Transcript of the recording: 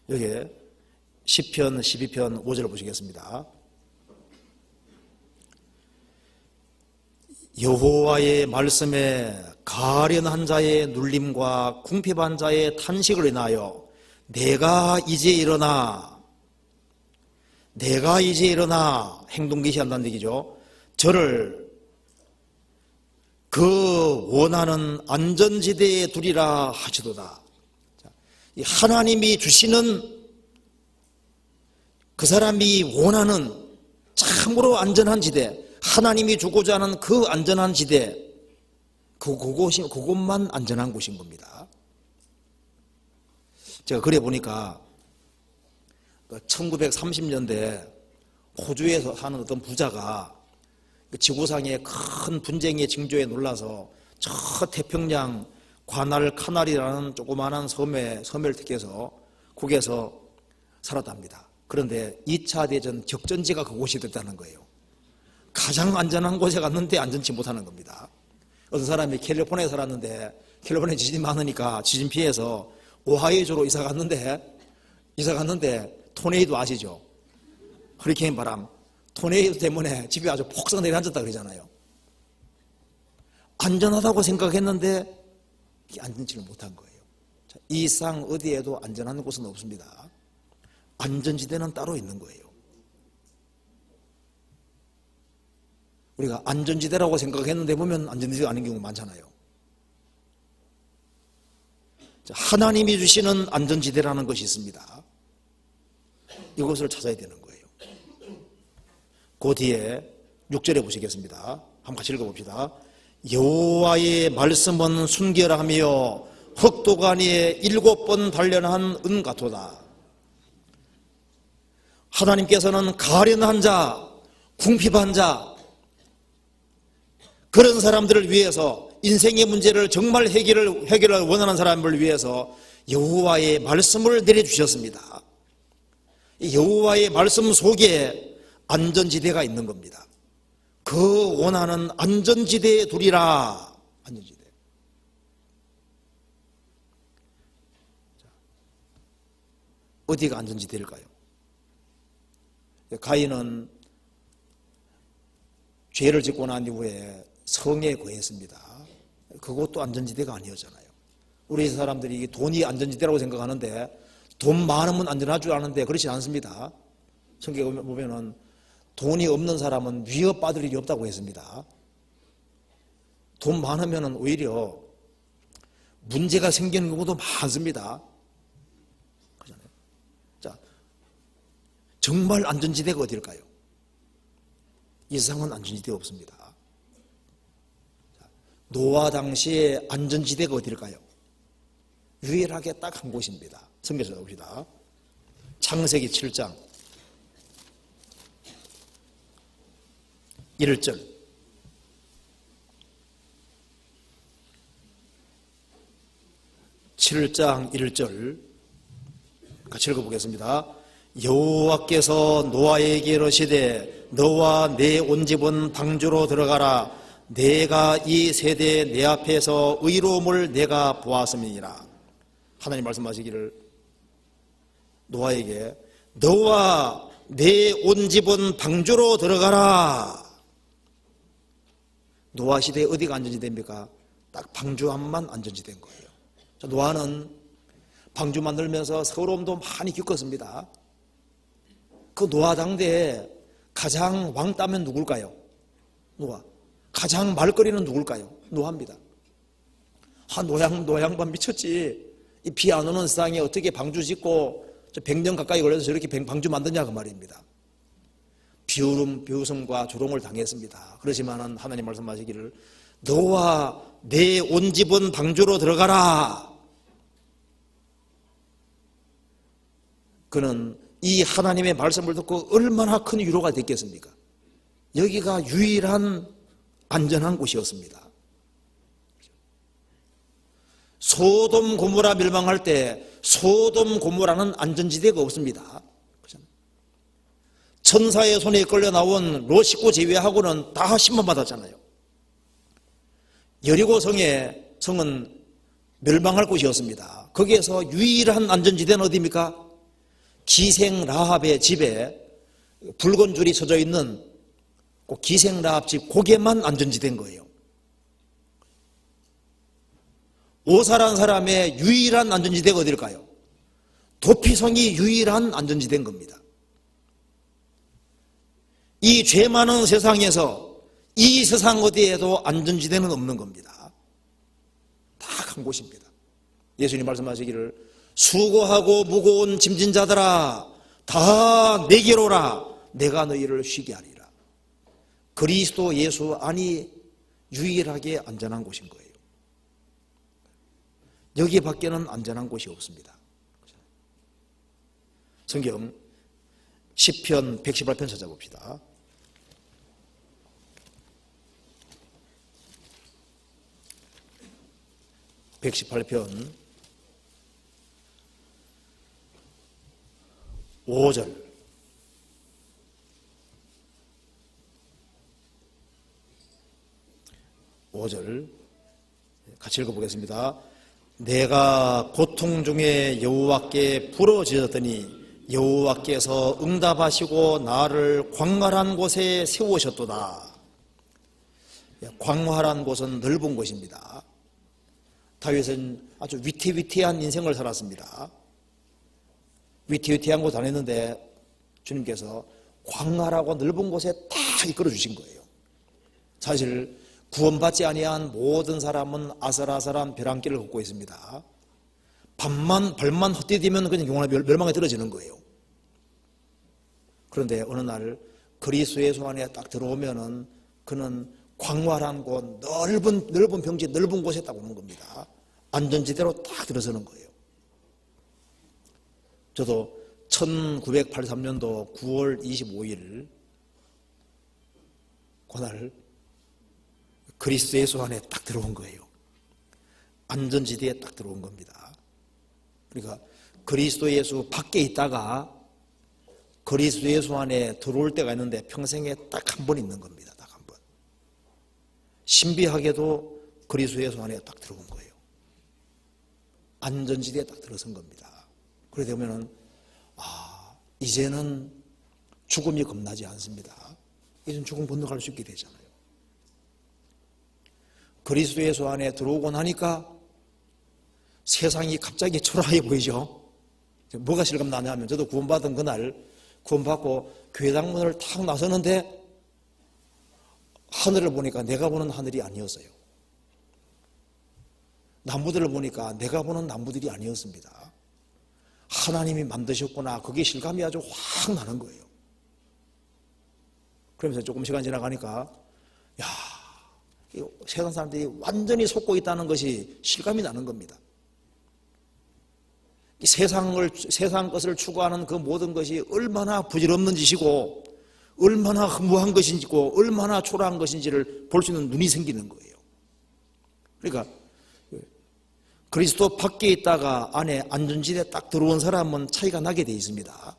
여기에 시편 12편 5절 보시겠습니다. 여호와의 말씀에 가련한 자의 눌림과 궁핍한 자의 탄식을 인하여 내가 이제 일어나 행동 개시한다는 얘기죠. 저를 그 원하는 안전지대에 두리라 하시도다. 하나님이 주시는 그 사람이 원하는 참으로 안전한 지대, 하나님이 주고자 하는 그 안전한 지대, 그곳만 안전한 곳인 겁니다. 제가 그래 보니까 1930년대 호주에서 사는 어떤 부자가 지구상의 큰 분쟁의 징조에 놀라서 저 태평양 과날카날이라는 조그마한 섬을 택해서 거기에서 살았답니다. 그런데 2차 대전 격전지가 그곳이 됐다는 거예요. 가장 안전한 곳에 갔는데 안전치 못하는 겁니다. 어떤 사람이 캘리포니아에 살았는데 캘리포니아에 지진이 많으니까 지진 피해서 오하이오주로 이사 갔는데 토네이도 아시죠? 허리케인 바람, 토네이도 때문에 집에 아주 폭삭 내려앉았다 그러잖아요. 안전하다고 생각했는데 안전치를 못한 거예요. 이 이상 어디에도 안전한 곳은 없습니다. 안전지대는 따로 있는 거예요. 우리가 안전지대라고 생각했는데 보면 안전지대가 아닌 경우가 많잖아요. 하나님이 주시는 안전지대라는 것이 있습니다. 이것을 찾아야 되는 거예요. 그 뒤에 6절에 보시겠습니다. 한번 같이 읽어봅시다. 여호와의 말씀은 순결하며 흑도가니에 7번 단련한 은 같도다. 하나님께서는 가련한 자, 궁핍한 자, 그런 사람들을 위해서 인생의 문제를 정말 해결을 원하는 사람을 위해서 여호와의 말씀을 내려주셨습니다. 여호와의 말씀 속에 안전지대가 있는 겁니다. 그 원하는 안전지대에 두리라. 안전지대. 어디가 안전지대일까요? 가인은 죄를 짓고 난 이후에 성에 거했습니다. 그것도 안전지대가 아니었잖아요. 우리 사람들이 돈이 안전지대라고 생각하는데 돈 많으면 안전할 줄 아는데 그렇지 않습니다. 성경에 보면은 돈이 없는 사람은 위협받을 일이 없다고 했습니다. 돈 많으면 오히려 문제가 생기는 경우도 많습니다. 그렇잖아요. 자, 정말 안전지대가 어딜까요? 이 세상은 안전지대 없습니다. 노아 당시의 안전지대가 어딜까요? 유일하게 딱 한 곳입니다. 성경에서 봅시다. 창세기 7장 1절. 같이 읽어보겠습니다. 여호와께서 노아에게 이르시되 너와 내 온 집은 방주로 들어가라. 내가 이 세대에 내 앞에서 의로움을 내가 보았음이니라. 하나님 말씀하시기를 노아에게 너와 내 온 집은 방주로 들어가라. 노아 시대에 어디가 안전지대입니까? 딱 방주함만 안전지대인 거예요. 노아는 방주 만들면서 서러움도 많이 겪었습니다. 그 노아 당대에 가장 왕따면 누굴까요? 노아. 가장 말거리는 누굴까요? 노아입니다. 노양반 미쳤지. 이 비 안 오는 세상에 어떻게 방주 짓고 100년 가까이 걸려서 저렇게 방주 만드냐 그 말입니다. 비웃음과 조롱을 당했습니다. 그렇지만 하나님 말씀하시기를 너와 내 온 집은 방주로 들어가라. 그는 이 하나님의 말씀을 듣고 얼마나 큰 위로가 됐겠습니까? 여기가 유일한 안전한 곳이었습니다. 소돔 고모라 멸망할 때 소돔 고모라는 안전지대가 없습니다. 천사의 손에 끌려 나온 롯 식구 제외하고는 다 심판받았잖아요. 여리고 성은 멸망할 곳이었습니다. 거기에서 유일한 안전지대는 어디입니까? 기생 라합의 집에 붉은 줄이 서져 있는 그 기생 라합 집 고개만 안전지대인 거예요. 오사란 사람의 유일한 안전지대가 어딜까요? 도피성이 유일한 안전지대인 겁니다. 이 죄 많은 세상에서 이 세상 어디에도 안전지대는 없는 겁니다. 다 한 곳입니다. 예수님 말씀하시기를 수고하고 무거운 짐진 자들아 다 내게로 오라 내가 너희를 쉬게 하리라. 그리스도 예수 안이 유일하게 안전한 곳인 거예요. 여기 밖에는 안전한 곳이 없습니다. 성경 시편 118편 찾아봅시다. (118편) 5절 같이 읽어보겠습니다. 내가 고통 중에 여호와께 부르짖었더니 여호와께서 응답하시고 나를 광활한 곳에 세우셨도다. 광활한 곳은 넓은 곳입니다. 다윗은 아주 위태위태한 인생을 살았습니다. 위태위태한 곳 다녔는데 주님께서 광활하고 넓은 곳에 다 이끌어 주신 거예요. 사실 구원받지 아니한 모든 사람은 아슬아슬한 벼랑길을 걷고 있습니다. 발만 헛디디면 그냥 영원한 멸망에 떨어지는 거예요. 그런데 어느 날 그리스도의 손 안에 딱 들어오면은 그는 광활한 곳, 넓은 평지, 넓은 곳에 딱 오는 겁니다. 안전지대로 딱 들어서는 거예요. 저도 1983년도 9월 25일 그날 그리스도 예수 안에 딱 들어온 거예요. 안전지대에 딱 들어온 겁니다. 그러니까 그리스도 예수 밖에 있다가 그리스도 예수 안에 들어올 때가 있는데 평생에 딱 한 번 있는 겁니다. 딱 한 번. 신비하게도 그리스도 예수 안에 딱 들어온 거예요. 안전지대에 딱 들어선 겁니다. 그래 되면은 이제는 죽음이 겁나지 않습니다. 이제는 죽음 건너갈 수 있게 되잖아요. 그리스도 예수 안에 들어오고 나니까 세상이 갑자기 초라해 보이죠. 뭐가 실감나냐면 저도 구원받은 그날 구원받고 교회당문을 탁 나서는데 하늘을 보니까 내가 보는 하늘이 아니었어요. 나무들을 보니까 내가 보는 나무들이 아니었습니다. 하나님이 만드셨구나. 그게 실감이 아주 확 나는 거예요. 그러면서 조금 시간 지나가니까 세상 사람들이 완전히 속고 있다는 것이 실감이 나는 겁니다. 세상 것을 추구하는 그 모든 것이 얼마나 부질없는 짓이고 얼마나 허무한 것인지고 얼마나 초라한 것인지를 볼 수 있는 눈이 생기는 거예요. 그러니까 그리스도 밖에 있다가 안에 안전지대에 딱 들어온 사람은 차이가 나게 돼 있습니다.